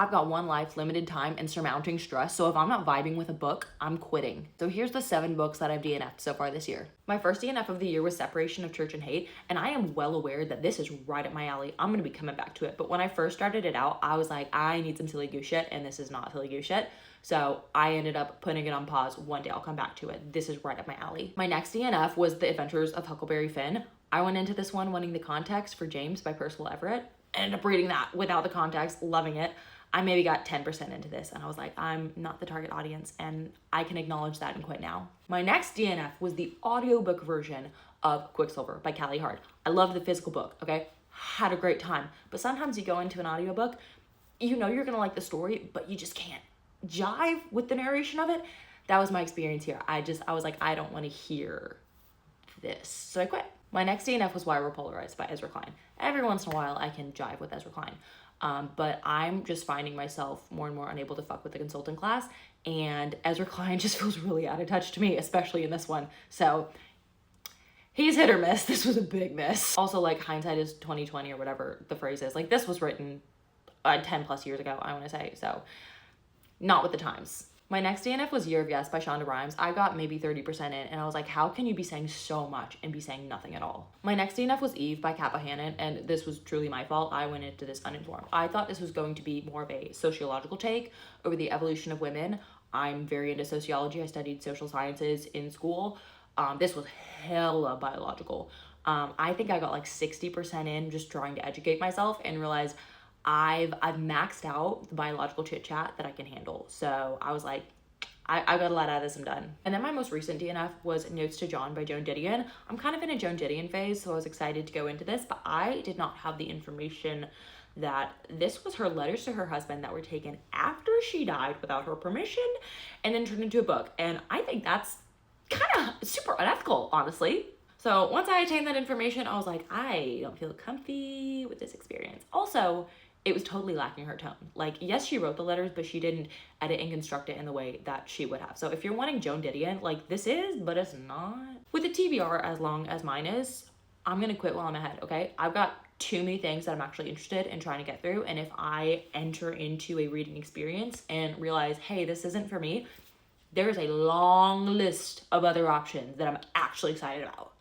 I've got one life, limited time, and surmounting stress, so if I'm not vibing with a book, I'm quitting. So here's the 7 books that I've DNF'd so far this year. My first DNF of the year was Separation of Church and Hate, and I am well aware that this is right up my alley. I'm gonna be coming back to it, but when I first started it out, I was like, I need some silly goose shit, and this is not silly goose shit. So I ended up putting it on pause. One day I'll come back to it. This is right up my alley. My next DNF was The Adventures of Huckleberry Finn. I went into this one wanting the context for James by Percival Everett. Ended up reading that without the context, loving it. I maybe got 10% into this and I was like, I'm not the target audience and I can acknowledge that and quit now. My next DNF was the audiobook version of Quicksilver by Callie Hart. I loved the physical book, okay? Had a great time. But sometimes you go into an audiobook, you know you're gonna like the story, but you just can't jive with the narration of it. That was my experience here. I was like, I don't wanna hear this. So I quit. My next DNF was Why We're Polarized by Ezra Klein. Every once in a while I can jive with Ezra Klein. But I'm just finding myself more and more unable to fuck with the consultant class, and Ezra Klein just feels really out of touch to me, especially in this one. So he's hit or miss. This was a big miss. Also, like, hindsight is 2020 or whatever the phrase is. Like, this was written 10 plus years ago, I want to say. So not with the times. My next DNF was Year of Yes by Shonda Rhimes. I got maybe 30% in, and I was like, how can you be saying so much and be saying nothing at all? My next DNF was Eve by Kat Bohannon, and this was truly my fault. I went into this uninformed. I thought this was going to be more of a sociological take over the evolution of women. I'm very into sociology. I studied social sciences in school. This was hella biological. I think I got like 60% in just trying to educate myself and realized I've maxed out the biological chit chat that I can handle. So I was like, I got a lot out of this, I'm done. And then my most recent DNF was Notes to John by Joan Didion. I'm kind of in a Joan Didion phase, so I was excited to go into this, but I did not have the information that this was her letters to her husband that were taken after she died without her permission and then turned into a book. And I think that's kind of super unethical, honestly. So once I attained that information, I was like, I don't feel comfy with this experience. Also, it was totally lacking her tone. Like, yes, she wrote the letters, but she didn't edit and construct it in the way that she would have. So if you're wanting Joan Didion, like, this is, but it's not. With the TBR as long as mine is, I'm gonna quit while I'm ahead, okay? I've got too many things that I'm actually interested in trying to get through, and if I enter into a reading experience and realize, hey, this isn't for me, there's a long list of other options that I'm actually excited about.